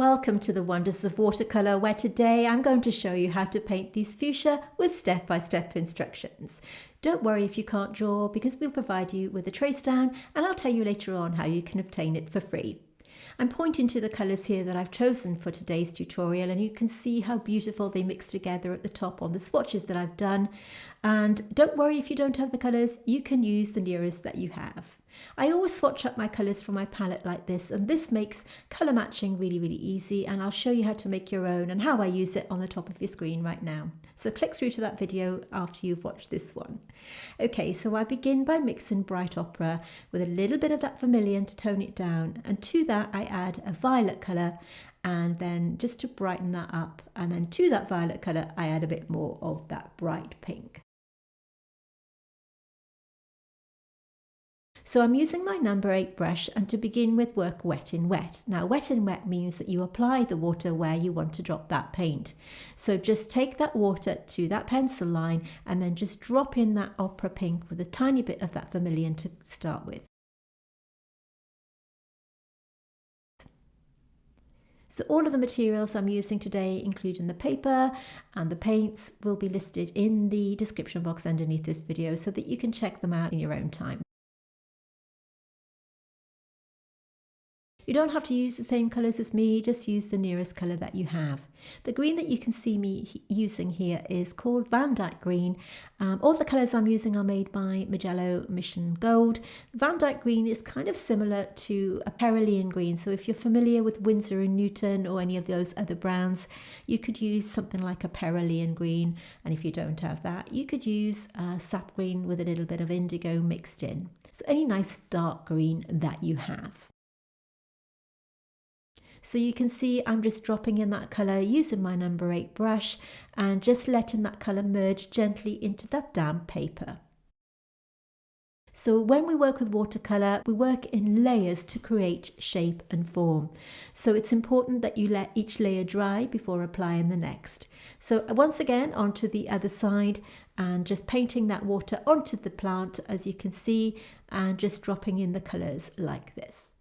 Welcome to the Wonders of Watercolour, where today I'm going to show you how to paint these fuchsia with step-by-step instructions. Don't worry if you can't draw, because we'll provide you with a trace down and I'll tell you later on how you can obtain it for free. I'm pointing to the colours here that I've chosen for today's tutorial, and you can see how beautiful they mix together at the top on the swatches that I've done. And don't worry if you don't have the colours, you can use the nearest that you have. I always swatch up my colours from my palette like this, and this makes colour matching really easy, and I'll show you how to make your own and how I use it on the top of your screen right now. So click through to that video after you've watched this one. Okay, so I begin by mixing bright ochre with a little bit of that vermilion to tone it down, and to that I add a violet colour, and then just to brighten that up, and then to that violet colour I add a bit more of that bright pink. So I'm using my number 8 brush, and to begin with, work wet in wet. Now wet in wet means that you apply the water where you want to drop that paint. So just take that water to that pencil line and then just drop in that opera pink with a tiny bit of that vermilion to start with. So all of the materials I'm using today, including the paper and the paints, will be listed in the description box underneath this video so that you can check them out in your own time. You don't have to use the same colours as me, just use the nearest colour that you have. The green that you can see me using here is called Van Dyke green. All the colours I'm using are made by Mijello Mission Gold. Van Dyke green is kind of similar to a Cerulean green, so if you're familiar with Winsor and Newton or any of those other browns, you could use something like a Cerulean green, and if you don't have that, you could use sap green with a little bit of indigo mixed in. So any nice dark green that you have. So you can see I'm just dropping in that colour using my number 8 brush and just letting that colour merge gently into that damp paper. So when we work with watercolour, we work in layers to create shape and form. So it's important that you let each layer dry before applying the next. So once again onto the other side, and just painting that water onto the plant, as you can see, and just dropping in the colours like this.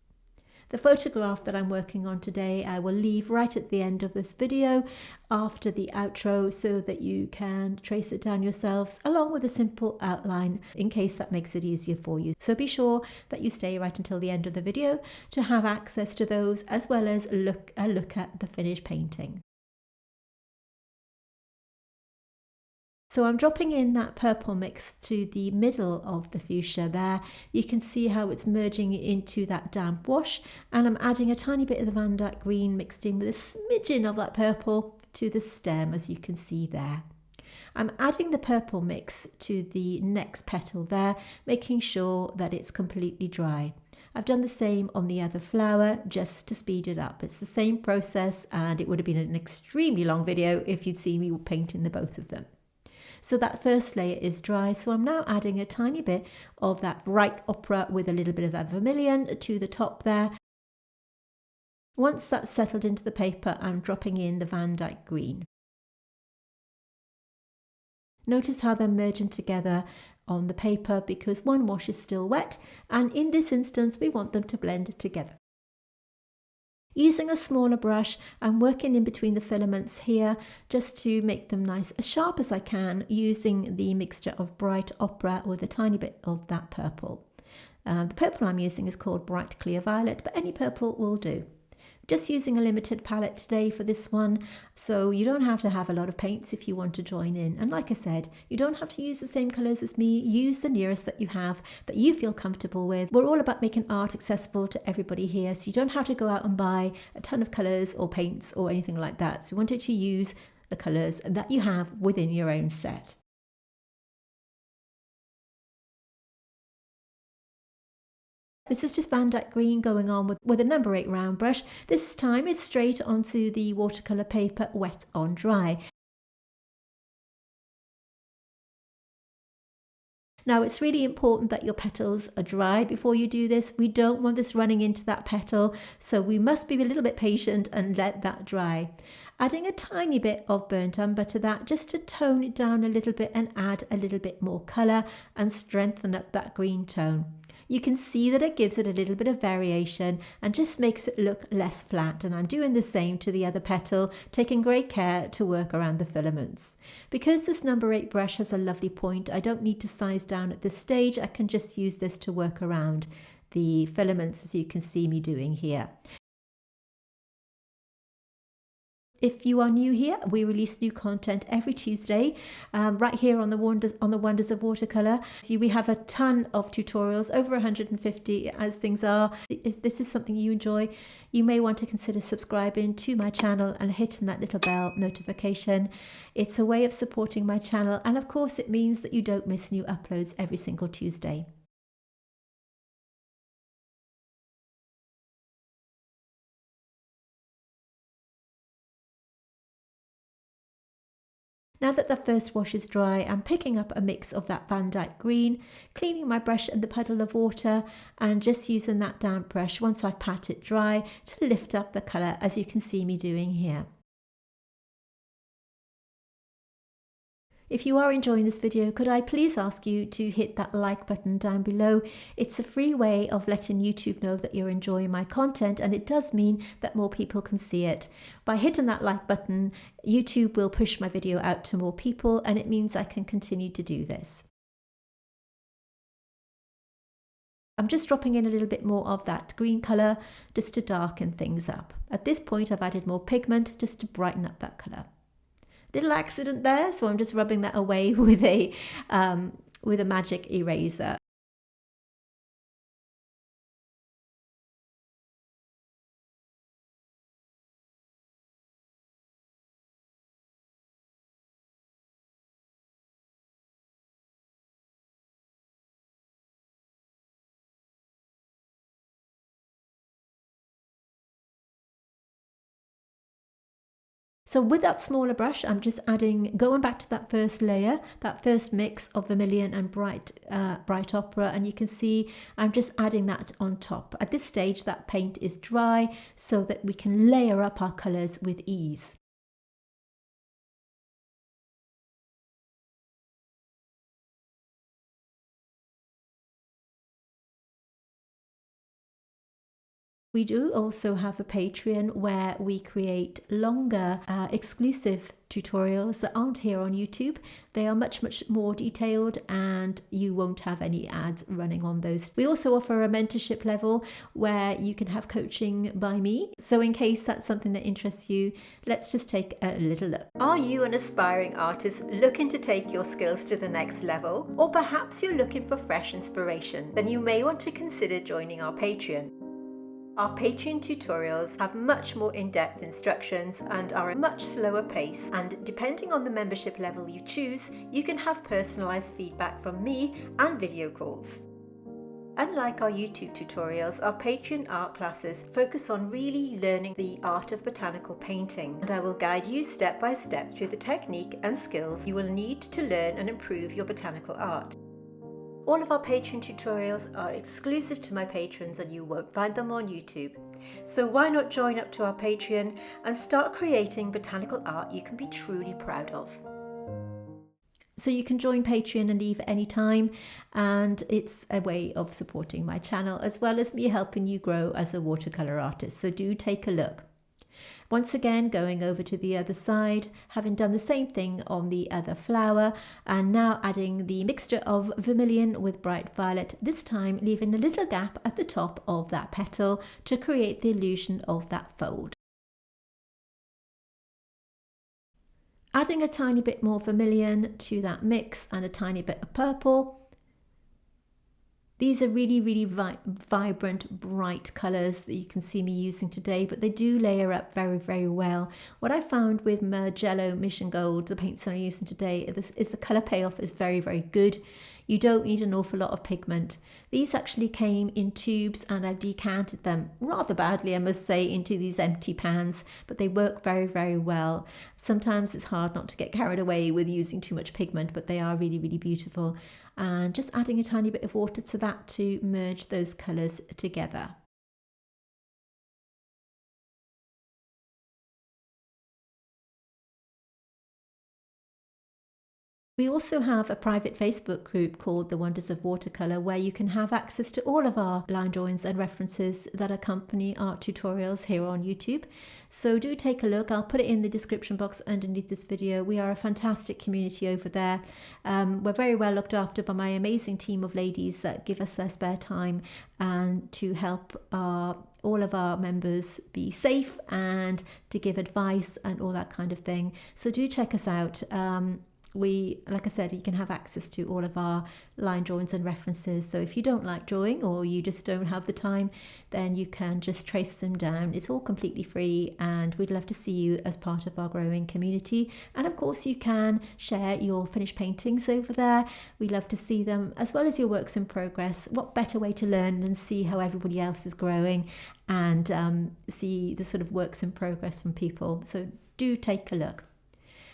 The photograph that I'm working on today I will leave right at the end of this video after the outro so that you can trace it down yourselves along with a simple outline in case that makes it easier for you. So be sure that you stay right until the end of the video to have access to those, as well as a look at the finished painting. So I'm dropping in that purple mix to the middle of the fuchsia there. You can see how it's merging into that damp wash, and I'm adding a tiny bit of the Van Dyke green mixed in with a smidgen of that purple to the stem, as you can see there. I'm adding the purple mix to the next petal there, making sure that it's completely dry. I've done the same on the other flower just to speed it up. It's the same process, and it would have been an extremely long video if you'd seen me painting the both of them. So that first layer is dry, so I'm now adding a tiny bit of that bright ochre with a little bit of that vermilion to the top there. Once that's settled into the paper, I'm dropping in the Van Dyke green. Notice how they're merging together on the paper because one wash is still wet, and in this instance we want them to blend together. Using a smaller brush, I'm working in between the filaments here just to make them nice as sharp as I can, using the mixture of bright ochre with a tiny bit of that purple. The purple I'm using is called Bright Clear Violet, but any purple will do. Just using a limited palette today for this one, so you don't have to have a lot of paints if you want to join in. And like I said, you don't have to use the same colours as me. Use the nearest that you have, that you feel comfortable with. We're all about making art accessible to everybody here, so you don't have to go out and buy a ton of colours or paints or anything like that. So we wanted to use the colours that you have within your own set. This is just Van Dyke green going on with a number 8 round brush. This time it's straight onto the watercolour paper, wet on dry. Now it's really important that your petals are dry before you do this. We don't want this running into that petal, so we must be a little bit patient and let that dry. Adding a tiny bit of burnt umber to that just to tone it down a little bit and add a little bit more colour and strengthen up that green tone. you can see that it gives it a little bit of variation and just makes it look less flat. And I'm doing the same to the other petal, taking great care to work around the filaments. Because this number 8 brush has a lovely point, I don't need to size down at this stage. I can just use this to work around the filaments, as you can see me doing here. If you are new here, we release new content every Tuesday, right here on the Wonders of Watercolour. So we have a ton of tutorials, over 150 as things are. If this is something you enjoy, you may want to consider subscribing to my channel and hitting that little bell notification. It's a way of supporting my channel, and of course it means that you don't miss new uploads every single Tuesday. Now that the first wash is dry, I'm picking up a mix of that Van Dyke green, cleaning my brush in the puddle of water, and just using that damp brush once I've pat it dry to lift up the colour, as you can see me doing here. If you are enjoying this video, could I please ask you to hit that like button down below? It's a free way of letting YouTube know that you're enjoying my content, and it does mean that more people can see it. By hitting that like button, YouTube will push my video out to more people, and it means I can continue to do this. I'm just dropping in a little bit more of that green colour just to darken things up. At this point, I've added more pigment just to brighten up that colour. Little accident there, so I'm just rubbing that away with a magic eraser. So with that smaller brush, I'm just going back to that first layer, that first mix of vermilion and bright ochre, and you can see I'm just adding that on top. At this stage, that paint is dry so that we can layer up our colours with ease. We do also have a Patreon where we create longer exclusive tutorials that aren't here on YouTube. They are much more detailed, and you won't have any ads running on those. We also offer a mentorship level where you can have coaching by me. So in case that's something that interests you, let's just take a little look. Are you an aspiring artist looking to take your skills to the next level? Or perhaps you're looking for fresh inspiration? Then you may want to consider joining our Patreon. Our Patreon tutorials have much more in-depth instructions and are a much slower pace, and depending on the membership level you choose, you can have personalised feedback from me and video calls. Unlike our YouTube tutorials, our Patreon art classes focus on really learning the art of botanical painting, and I will guide you step by step through the technique and skills you will need to learn and improve your botanical art. All of our Patreon tutorials are exclusive to my patrons, and you won't find them on YouTube. So why not join up to our Patreon and start creating botanical art you can be truly proud of. So you can join Patreon and leave any time, and it's a way of supporting my channel as well as me helping you grow as a watercolour artist. So do take a look. Once again, going over to the other side, having done the same thing on the other flower, and now adding the mixture of vermilion with bright violet, this time leaving a little gap at the top of that petal to create the illusion of that fold. Adding a tiny bit more vermilion to that mix and a tiny bit of purple. These are really vibrant, bright colours that you can see me using today, but they do layer up very well. What I found with Mijello Mission Gold, the paints that I'm using today, is the colour payoff is very good. You don't need an awful lot of pigment. These actually came in tubes, and I've decanted them rather badly, I must say, into these empty pans, but they work very well. Sometimes it's hard not to get carried away with using too much pigment, but they are really beautiful. And just adding a tiny bit of water to that to merge those colours together. We also have a private Facebook group called the Wonders of Watercolour, where you can have access to all of our line drawings and references that accompany our tutorials here on YouTube. So do take a look. I'll put it in the description box underneath this video. We are a fantastic community over there. We're very well looked after by my amazing team of ladies that give us their spare time and to help all of our members be safe and to give advice and all that kind of thing. So do check us out. Like I said, you can have access to all of our line drawings and references. So if you don't like drawing or you just don't have the time, then you can just trace them down. It's all completely free, and we'd love to see you as part of our growing community. And of course, you can share your finished paintings over there. We love to see them, as well as your works in progress. What better way to learn than see how everybody else is growing and see the sort of works in progress from people. So do take a look.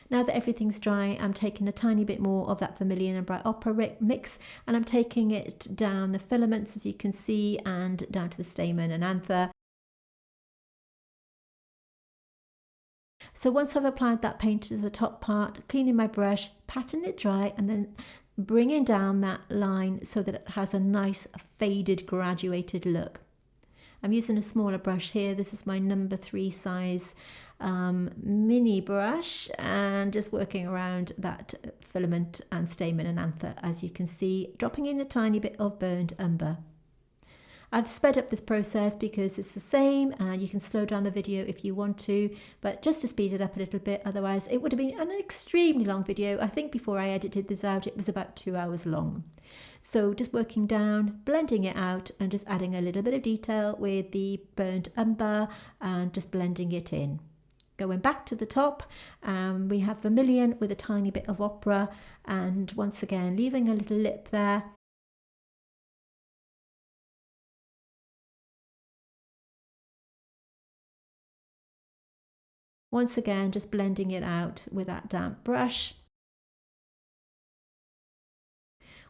Now that everything's dry, I'm taking a tiny bit more of that vermilion and bright ochre mix, and I'm taking it down the filaments, as you can see, and down to the stamen and anther. So once I've applied that paint to the top part, cleaning my brush, patting it dry, and then bringing down that line so that it has a nice faded graduated look. I'm using a smaller brush here. This is my number 3 size mini brush, and just working around that filament and stamen and anther, as you can see, dropping in a tiny bit of burnt umber. I've sped up this process because it's the same, and you can slow down the video if you want to, but just to speed it up a little bit, otherwise it would have been an extremely long video. I think before I edited this out it was about 2 hours long. So just working down, blending it out, and just adding a little bit of detail with the burnt umber and just blending it in. Going back to the top, we have vermilion with a tiny bit of ochre, and once again leaving a little lip there. Once again, just blending it out with that damp brush.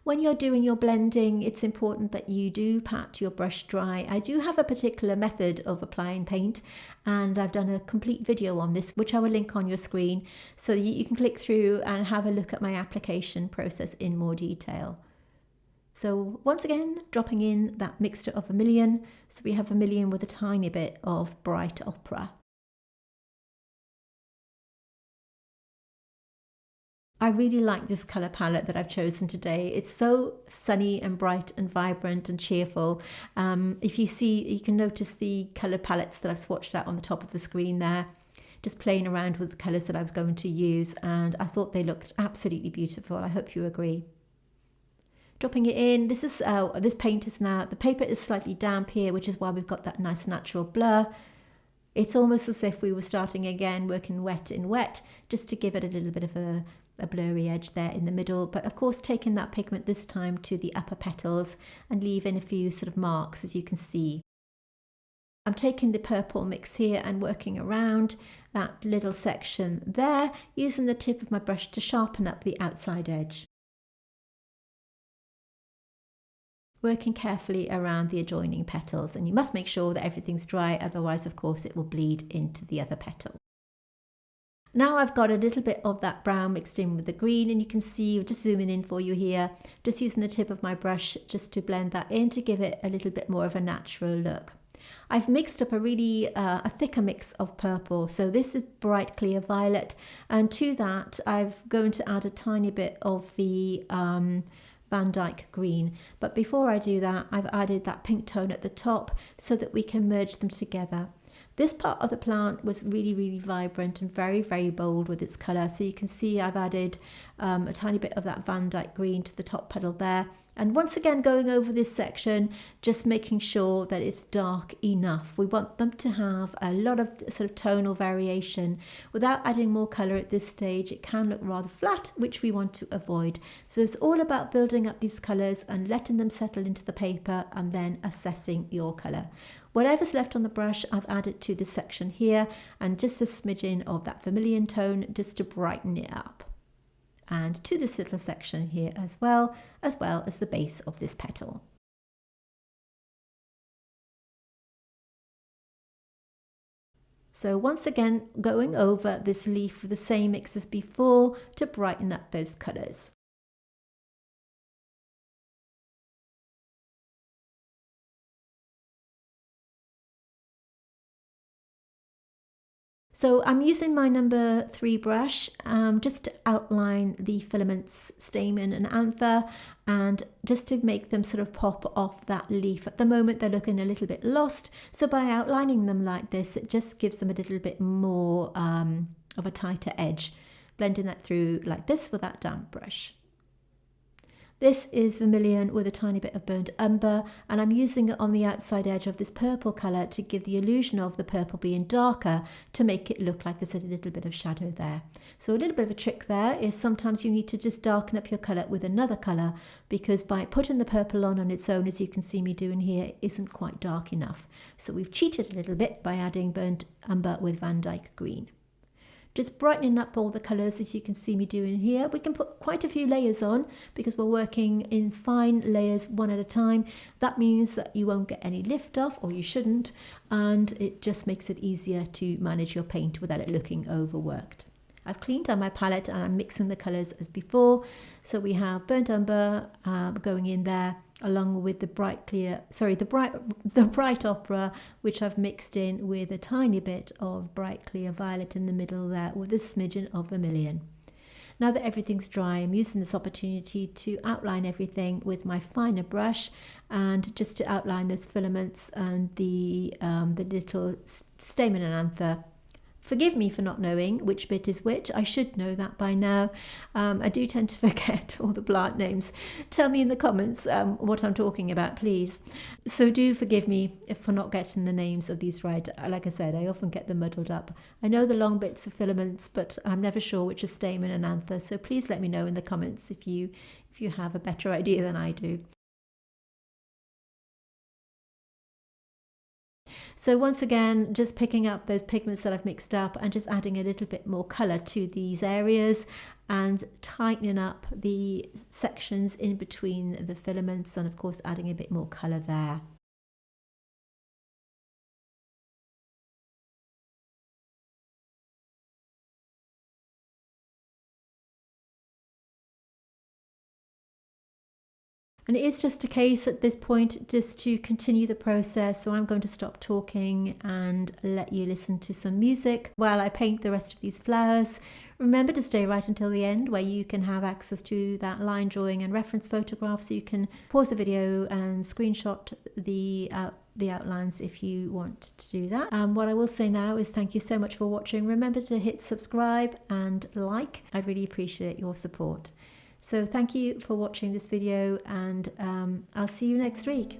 When you're doing your blending, it's important that you do pat your brush dry. I do have a particular method of applying paint, and I've done a complete video on this, which I will link on your screen, so that you can click through and have a look at my application process in more detail. So once again, dropping in that mixture of vermilion. So we have vermilion with a tiny bit of bright ochre. I really like this colour palette that I've chosen today. It's so sunny and bright and vibrant and cheerful. If you see, you can notice the colour palettes that I've swatched out on the top of the screen there, just playing around with the colours that I was going to use, and I thought they looked absolutely beautiful. I hope you agree. Dropping it in, this paint is now, the paper is slightly damp here, which is why we've got that nice natural blur. It's almost as if we were starting again, working wet in wet, just to give it a little bit of a blurry edge there in the middle, but of course taking that pigment this time to the upper petals and leaving a few sort of marks, as you can see. I'm taking the purple mix here and working around that little section there, using the tip of my brush to sharpen up the outside edge. Working carefully around the adjoining petals, and you must make sure that everything's dry, otherwise of course it will bleed into the other petal. Now I've got a little bit of that brown mixed in with the green, and you can see, just zooming in for you here, just using the tip of my brush just to blend that in to give it a little bit more of a natural look. I've mixed up a thicker mix of purple, so this is bright clear violet, and to that I'm going to add a tiny bit of the Van Dyke green. But before I do that, I've added that pink tone at the top so that we can merge them together. This part of the plant was really vibrant and very bold with its colour. So you can see I've added a tiny bit of that Van Dyke green to the top petal there. And once again, going over this section, just making sure that it's dark enough. We want them to have a lot of sort of tonal variation. Without adding more colour at this stage, it can look rather flat, which we want to avoid. So it's all about building up these colours and letting them settle into the paper and then assessing your colour. Whatever's left on the brush, I've added to this section here, and just a smidgen of that vermilion tone just to brighten it up. And to this little section here as well as the base of this petal. So once again, going over this leaf with the same mix as before to brighten up those colours. So I'm using my number 3 brush just to outline the filaments, stamen and anther, and just to make them sort of pop off that leaf. At the moment they're looking a little bit lost, so by outlining them like this, it just gives them a little bit more of a tighter edge. Blending that through like this with that damp brush. This is vermilion with a tiny bit of burnt umber, and I'm using it on the outside edge of this purple colour to give the illusion of the purple being darker, to make it look like there's a little bit of shadow there. So a little bit of a trick there is sometimes you need to just darken up your colour with another colour, because by putting the purple on its own, as you can see me doing here, it isn't quite dark enough. So we've cheated a little bit by adding burnt umber with Van Dyke green. Just brightening up all the colours as you can see me doing here. We can put quite a few layers on because we're working in fine layers one at a time. That means that you won't get any lift off, or you shouldn't, and it just makes it easier to manage your paint without it looking overworked. I've cleaned out my palette and I'm mixing the colours as before. So we have burnt umber going in there, along with the bright ochre, which I've mixed in with a tiny bit of bright clear violet in the middle there, with a smidgen of vermilion. Now that everything's dry, I'm using this opportunity to outline everything with my finer brush, and just to outline those filaments and the little stamen and anther. Forgive me for not knowing which bit is which. I should know that by now. I do tend to forget all the plant names. Tell me in the comments what I'm talking about, please. So do forgive me for not getting the names of these right. Like I said, I often get them muddled up. I know the long bits of filaments, but I'm never sure which is stamen and anther. So please let me know in the comments if you have a better idea than I do. So once again, just picking up those pigments that I've mixed up and just adding a little bit more colour to these areas, and tightening up the sections in between the filaments, and of course adding a bit more colour there. And it is just a case at this point just to continue the process, so I'm going to stop talking and let you listen to some music while I paint the rest of these flowers. Remember to stay right until the end, where you can have access to that line drawing and reference photograph, so you can pause the video and screenshot the outlines if you want to do that. What I will say now is thank you so much for watching. Remember to hit subscribe and like. I'd really appreciate your support. So thank you for watching this video, and I'll see you next week.